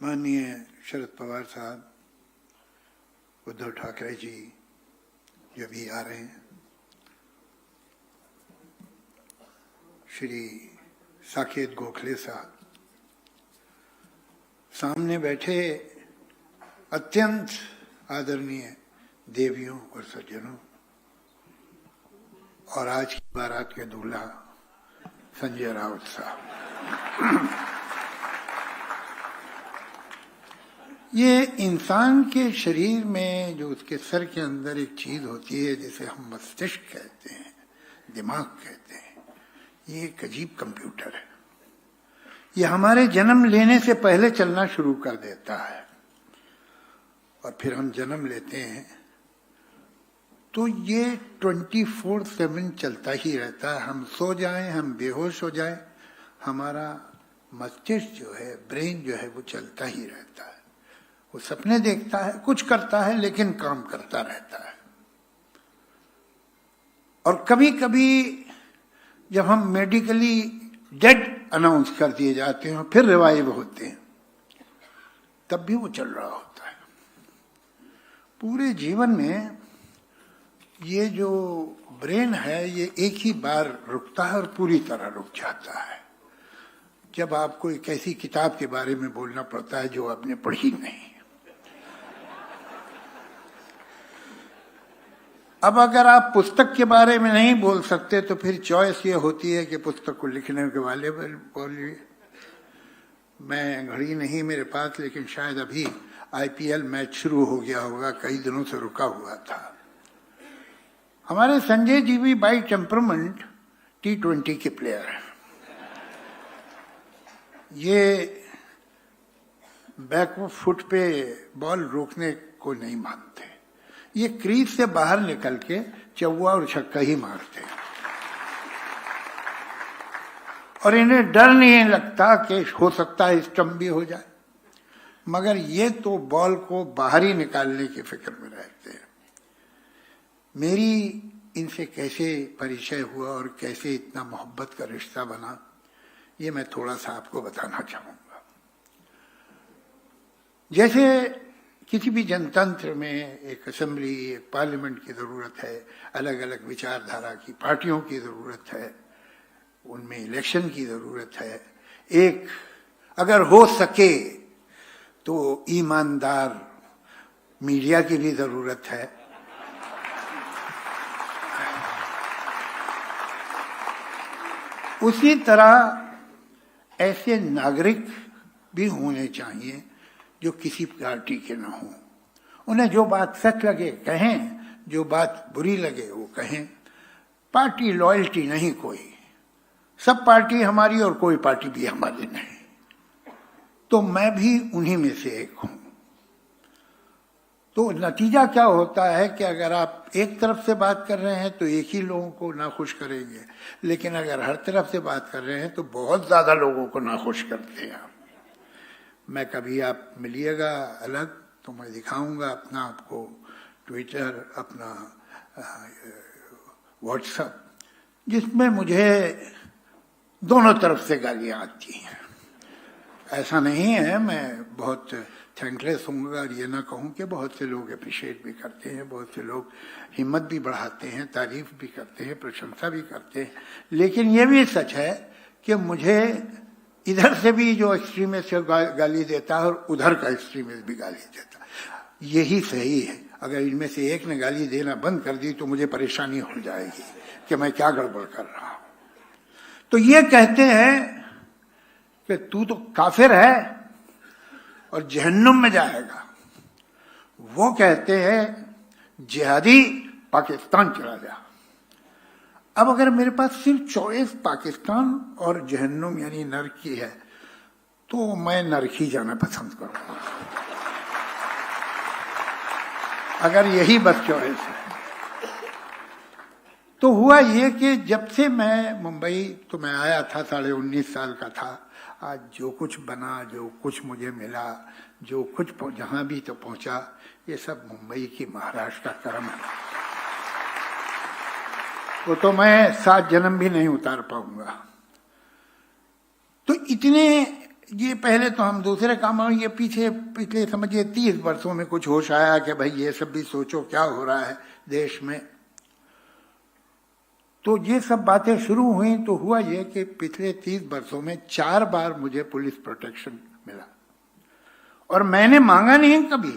माननीय शरद पवार साहब, उद्धव ठाकरे जी जो भी आ रहे हैं, श्री साकेत गोखले साहब, सामने बैठे अत्यंत आदरणीय देवियों और सज्जनों, और आज की बारात के दूल्हा संजय राउत साहब, ये इंसान के शरीर में जो उसके सर के अंदर एक चीज होती है जिसे हम मस्तिष्क कहते हैं, दिमाग कहते हैं, ये एक अजीब कंप्यूटर है। ये हमारे जन्म लेने से पहले चलना शुरू कर देता है और फिर हम जन्म लेते हैं तो ये 24/7 चलता ही रहता है। हम सो जाएं, हम बेहोश हो जाएं, हमारा मस्तिष्क जो है, ब्रेन जो है, वो चलता ही रहता है। वो सपने देखता है, कुछ करता है, लेकिन काम करता रहता है। और कभी कभी जब हम मेडिकली डेड अनाउंस कर दिए जाते हैं, फिर रिवाइव होते हैं, तब भी वो चल रहा होता है। पूरे जीवन में ये जो ब्रेन है, ये एक ही बार रुकता है और पूरी तरह रुक जाता है जब आपको एक ऐसी किताब के बारे में बोलना पड़ता है जो आपने पढ़ी नहीं। अब अगर आप पुस्तक के बारे में नहीं बोल सकते तो फिर चॉइस ये होती है कि पुस्तक को लिखने के वाले बोलिए। मैं घड़ी नहीं मेरे पास, लेकिन शायद अभी आईपीएल मैच शुरू हो गया होगा, कई दिनों से रुका हुआ था। हमारे संजय जी भी बाई टेम्परामेंट T20 के प्लेयर हैं। ये बैक फुट पे बॉल रोकने को नहीं मानते, ये क्रीज से बाहर निकल के चौवा और छक्का ही मारते हैं और इन्हें डर नहीं लगता कि हो सकता है स्टंप भी हो जाए, मगर ये तो बॉल को बाहर ही निकालने की फिक्र में रहते हैं। मेरी इनसे कैसे परिचय हुआ और कैसे इतना मोहब्बत का रिश्ता बना, ये मैं थोड़ा सा आपको बताना चाहूंगा। जैसे किसी भी जनतंत्र में एक असेंबली, एक पार्लियामेंट की जरूरत है, अलग अलग विचारधारा की पार्टियों की जरूरत है, उनमें इलेक्शन की जरूरत है। एक अगर हो सके तो ईमानदार मीडिया की भी जरूरत है। उसी तरह ऐसे नागरिक भी होने चाहिए जो किसी पार्टी के न हों। उन्हें जो बात सच लगे कहें, जो बात बुरी लगे वो कहें। पार्टी लॉयल्टी नहीं कोई, सब पार्टी हमारी और कोई पार्टी भी हमारी नहीं। तो मैं भी उन्हीं में से एक हूं। तो नतीजा क्या होता है कि अगर आप एक तरफ से बात कर रहे हैं तो एक ही लोगों को नाखुश करेंगे, लेकिन अगर हर तरफ से बात कर रहे हैं तो बहुत ज्यादा लोगों को नाखुश करते हैं। मैं कभी आप मिलिएगा अलग तो मैं दिखाऊंगा अपना आपको ट्विटर, अपना व्हाट्सएप, जिसमें मुझे दोनों तरफ से गालियां आती हैं। ऐसा नहीं है, मैं बहुत थैंकलेस हूँगा और ये ना कहूँ कि बहुत से लोग अप्रिशिएट भी करते हैं, बहुत से लोग हिम्मत भी बढ़ाते हैं, तारीफ भी करते हैं, प्रशंसा भी करते हैं। लेकिन ये भी सच है कि मुझे इधर से भी जो एक्सट्रीमिस्ट गाली देता है और उधर का एक्सट्रीमिस्ट भी गाली देता है। यही सही है। अगर इनमें से एक ने गाली देना बंद कर दी तो मुझे परेशानी हो जाएगी कि मैं क्या गड़बड़ कर रहा हूं। तो ये कहते हैं कि तू तो काफिर है और जहन्नुम में जाएगा। वो कहते हैं जिहादी, पाकिस्तान चला जा। अब अगर मेरे पास सिर्फ चॉइस पाकिस्तान और जहन्नुम यानी नरक की है तो मैं नरक ही जाना पसंद करूंगा, अगर यही बस चॉइस है। तो हुआ ये कि जब से मैं मुंबई, तो मैं आया था 19.5 साल का था। आज जो कुछ बना, जो कुछ मुझे मिला, जो कुछ जहां भी तो पहुंचा, ये सब मुंबई की, महाराष्ट्र का कर्म है। वो तो मैं 7 जन्म भी नहीं उतार पाऊंगा। तो इतने ये पहले तो हम दूसरे कामों में, ये पीछे पिछले समझिए 30 वर्षों में कुछ होश आया कि भाई ये सब भी सोचो क्या हो रहा है देश में। तो ये सब बातें शुरू हुई तो हुआ ये कि पिछले 30 वर्षों में 4 बार मुझे पुलिस प्रोटेक्शन मिला और मैंने मांगा नहीं कभी।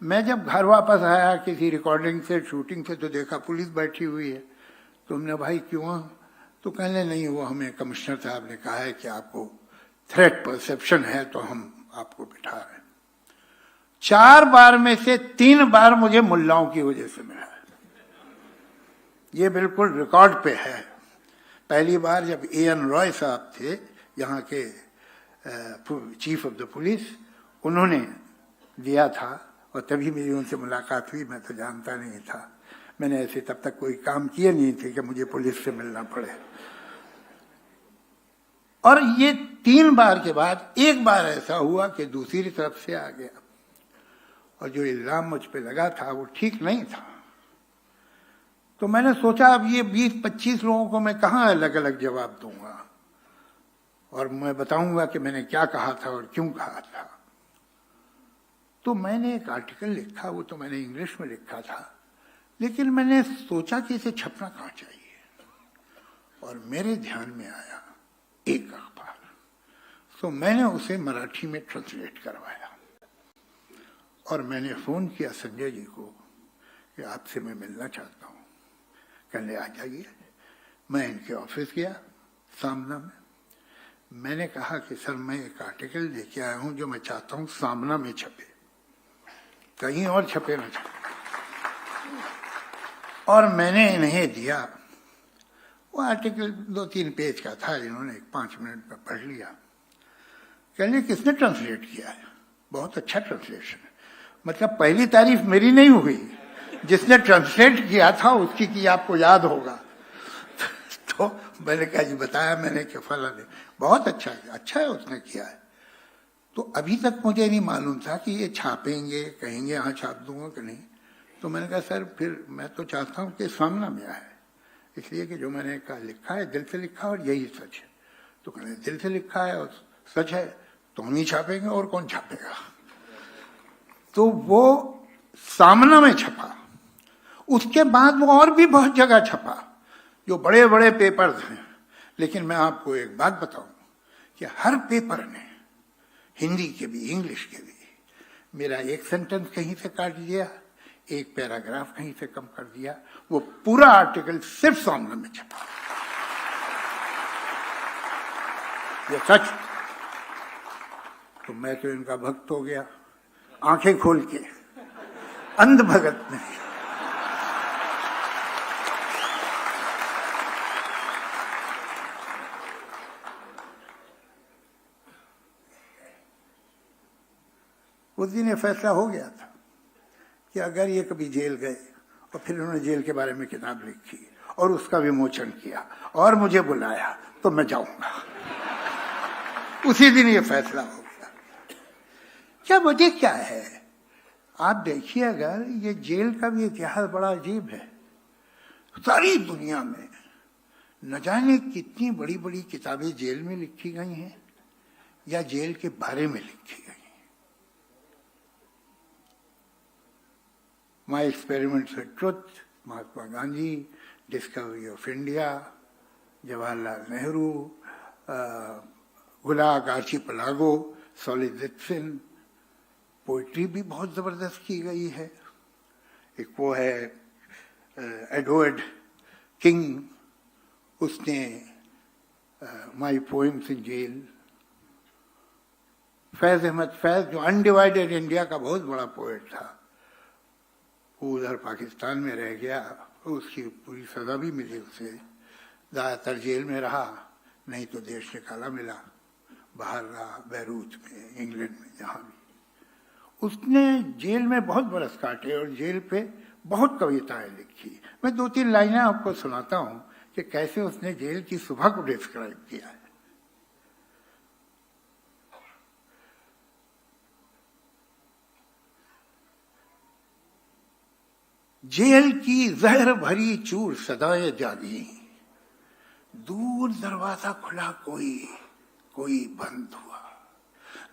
मैं जब घर वापस आया किसी रिकॉर्डिंग से, शूटिंग से, तो देखा पुलिस बैठी हुई है। तो हमने भाई क्यों? तो कहने नहीं, वो हमें कमिश्नर साहब ने कहा है कि आपको थ्रेट परसेप्शन है तो हम आपको बिठा रहे हैं। 4 बार में से 3 बार मुझे मुल्लाओं की वजह से मिला। ये बिल्कुल रिकॉर्ड पे है। पहली बार जब एएन रॉय साहब थे यहाँ के चीफ ऑफ द पुलिस, उन्होंने दिया था और तभी मेरी उनसे मुलाकात हुई। मैं तो जानता नहीं था, मैंने ऐसे तब तक कोई काम किए नहीं थे कि मुझे पुलिस से मिलना पड़े। और ये 3 बार के बाद एक बार ऐसा हुआ कि दूसरी तरफ से आ गया और जो इल्जाम मुझ पे लगा था वो ठीक नहीं था। तो मैंने सोचा अब ये 20-25 लोगों को मैं कहाँ अलग अलग जवाब दूंगा और मैं बताऊंगा कि मैंने क्या कहा था और क्यों कहा था। तो मैंने एक आर्टिकल लिखा, वो तो मैंने इंग्लिश में लिखा था, लेकिन मैंने सोचा कि इसे छपना कहाँ चाहिए और मेरे ध्यान में आया एक अखबार। तो मैंने उसे मराठी में ट्रांसलेट करवाया और मैंने फोन किया संजय जी को कि आपसे मैं मिलना चाहता हूँ, कहने आ जाइए। मैं इनके ऑफिस गया सामना में। मैंने कहा कि सर मैं एक आर्टिकल लेके आया हूँ जो मैं चाहता हूँ सामना में छपे, कहीं और छपे ना छपे। और मैंने इन्हें दिया। वो आर्टिकल 2-3 पेज का था, इन्होंने 5 मिनट में पढ़ लिया। कहने किसने ट्रांसलेट किया है? बहुत अच्छा ट्रांसलेशन है। मतलब पहली तारीफ मेरी नहीं हुई, जिसने ट्रांसलेट किया था उसकी की आपको याद होगा। तो मैंने कहा जी बताया मैंने कि फला ने बहुत अच्छा है उसने किया है। तो अभी तक मुझे नहीं मालूम था कि ये छापेंगे, कहेंगे हाँ छाप दूंगा कि नहीं। तो मैंने कहा सर फिर मैं तो चाहता हूँ कि सामना में आए, इसलिए कि जो मैंने कहा लिखा है दिल से लिखा और यही सच है। तो कहने दिल से लिखा है और सच है तो हम ही छापेंगे और कौन छापेगा। तो वो सामना में छपा। उसके बाद वो और भी बहुत जगह छपा जो बड़े बड़े पेपर्स हैं। लेकिन मैं आपको एक बात बताऊं कि हर पेपर ने, हिंदी के भी इंग्लिश के भी, मेरा एक सेंटेंस कहीं से काट दिया, एक पैराग्राफ कहीं से कम कर दिया। वो पूरा आर्टिकल सिर्फ सामने में छपा। ये सच। तो मैं तो इनका भक्त हो गया, आंखें खोल के, अंध भगत नहीं। उस दिन ये फैसला हो गया था कि अगर ये कभी जेल गए और फिर उन्होंने जेल के बारे में किताब लिखी और उसका विमोचन किया और मुझे बुलाया तो मैं जाऊंगा। उसी दिन ये फैसला हो गया। क्या वजह क्या है? आप देखिए, अगर ये जेल का भी इतिहास बड़ा अजीब है। सारी दुनिया में न जाने कितनी बड़ी बड़ी किताबें जेल में लिखी गई हैं या जेल के बारे में लिखी गई। My Experiments with Truth, Mahatma Gandhi, Discovery of India, Jawaharlal Nehru, Gulag Archipelago, Solzhenitsyn. Poetry भी बहुत जबरदस्त की गई है। एक वो है एडवर्ड किंग, उसने my poems in jail. Faiz Ahmad Faiz जो अनडिवाइडेड इंडिया का बहुत बड़ा पोएट था, वो उधर पाकिस्तान में रह गया, उसकी पूरी सजा भी मिली उसे, ज़्यादातर जेल में रहा, नहीं तो देश निकाला मिला, बाहर रहा, बैरूत में, इंग्लैंड में, जहाँ भी। उसने जेल में बहुत बरस काटे और जेल पे बहुत कविताएं लिखी। मैं 2-3 लाइनें आपको सुनाता हूँ कि कैसे उसने जेल की सुबह को डिस्क्राइब किया है। जेल की जहर भरी चूर सदाएं जागी, दूर दरवाजा खुला कोई बंद हुआ।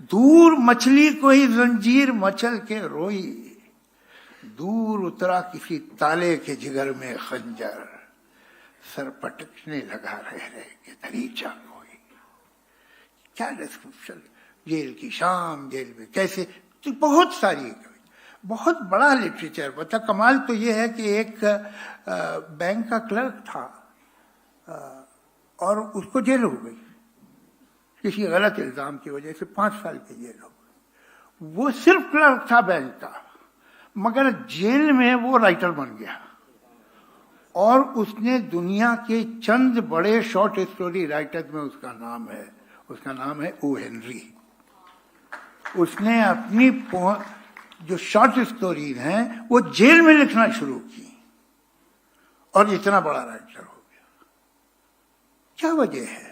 दूर मछली कोई जंजीर मचल के रोई, दूर उतरा किसी ताले के जिगर में खंजर, सर पटकने लगा रह के दरीचा कोई। क्या डिस्क्रिप्शन, जेल की शाम, जेल में कैसे, तो बहुत सारी, बहुत बड़ा लिटरेचर। बता कमाल तो ये है कि एक बैंक का क्लर्क था और उसको जेल हो गई किसी गलत इल्जाम की वजह से, 5 साल की जेल हो गई। वो सिर्फ क्लर्क था बैंक का, मगर जेल में वो राइटर बन गया और उसने दुनिया के चंद बड़े शॉर्ट स्टोरी राइटर्स में उसका नाम है ओ हेनरी। उसने अपनी जो शॉर्ट स्टोरीज हैं वो जेल में लिखना शुरू की और इतना बड़ा राइटर हो गया। क्या वजह है?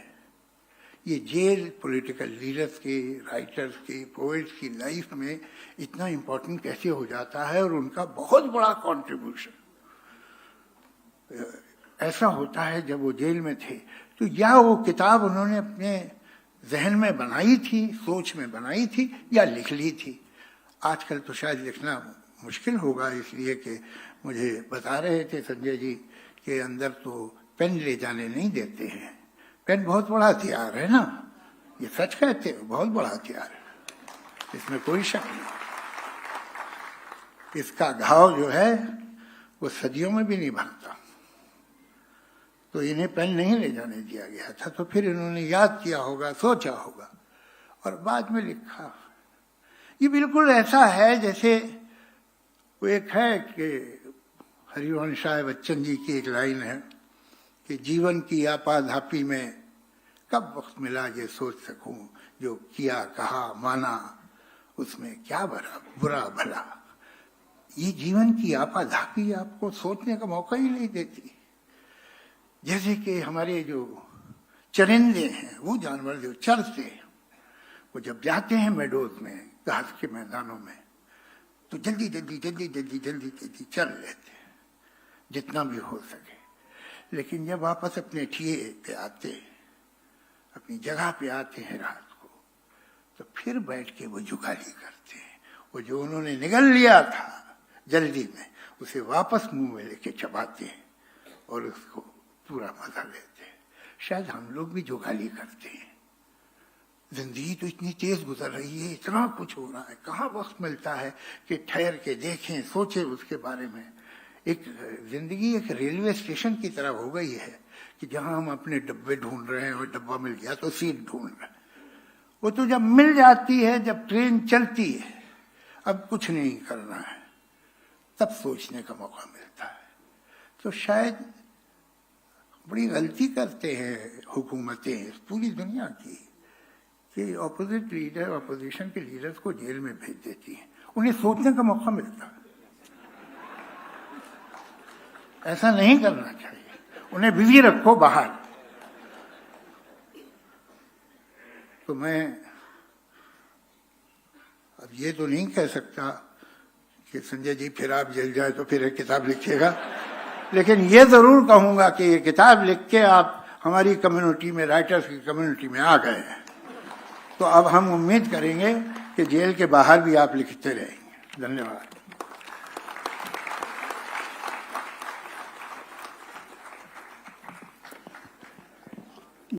ये जेल पॉलिटिकल लीडर्स के, राइटर्स के, पोएट्स की लाइफ में इतना इंपॉर्टेंट कैसे हो जाता है और उनका बहुत बड़ा कंट्रीब्यूशन ऐसा होता है। जब वो जेल में थे तो या वो किताब उन्होंने अपने जहन में बनाई थी, सोच में बनाई थी, या लिख ली थी। आजकल तो शायद लिखना मुश्किल होगा, इसलिए कि मुझे बता रहे थे संजय जी के अंदर तो पेन ले जाने नहीं देते हैं। पेन बहुत बड़ा हथियार है ना, ये सच कहते हो, बहुत बड़ा हथियार है, इसमें कोई शक नहीं। इसका घाव जो है वो सदियों में भी नहीं भरता। तो इन्हें पेन नहीं ले जाने दिया गया था, तो फिर इन्होंने याद किया होगा, सोचा होगा और बाद में लिखा। ये बिल्कुल ऐसा है जैसे वो एक है कि हरिवंश राय बच्चन जी की एक लाइन है कि जीवन की आपाधापी में कब वक्त मिला ये सोच सकूं, जो किया कहा माना उसमें क्या बुरा भला। ये जीवन की आपाधापी आपको सोचने का मौका ही नहीं देती। जैसे कि हमारे जो चरिंदे हैं, वो जानवर जो चरते हैं, वो जब जाते हैं मेडोज में, घास के मैदानों में, तो जल्दी चल लेते हैं जितना भी हो सके। लेकिन जब वापस अपने ठिये पे आते, अपनी जगह पे आते हैं रात को, तो फिर बैठ के वो जुगाली करते हैं। वो जो उन्होंने निगल लिया था जल्दी में, उसे वापस मुंह में लेके चबाते हैं और उसको पूरा मजा लेते हैं। शायद हम लोग भी जुगाली करते हैं। जिंदगी तो इतनी तेज गुजर रही है, इतना कुछ हो रहा है, कहाँ वक्त मिलता है कि ठहर के देखें, सोचें उसके बारे में। एक जिंदगी एक रेलवे स्टेशन की तरह हो गई है कि जहां हम अपने डब्बे ढूंढ रहे हैं और डब्बा मिल गया तो सीट ढूंढ रहे हैं। वो तो जब मिल जाती है, जब ट्रेन चलती है, अब कुछ नहीं करना है, तब सोचने का मौका मिलता है। तो शायद बड़ी गलती करते हैं हुकूमतें पूरी दुनिया की कि ऑपोजिट लीडर, ऑपोजिशन के लीडर्स को जेल में भेज देती हैं, उन्हें सोचने का मौका मिलता है। ऐसा नहीं करना चाहिए, उन्हें बिजी रखो बाहर। तो मैं अब ये तो नहीं कह सकता कि संजय जी फिर आप जेल जाए तो फिर एक किताब लिखिएगा, लेकिन ये जरूर कहूंगा कि ये किताब लिख के आप हमारी कम्युनिटी में, राइटर्स की कम्युनिटी में आ गए हैं, तो अब हम उम्मीद करेंगे कि जेल के बाहर भी आप लिखते रहेंगे। धन्यवाद।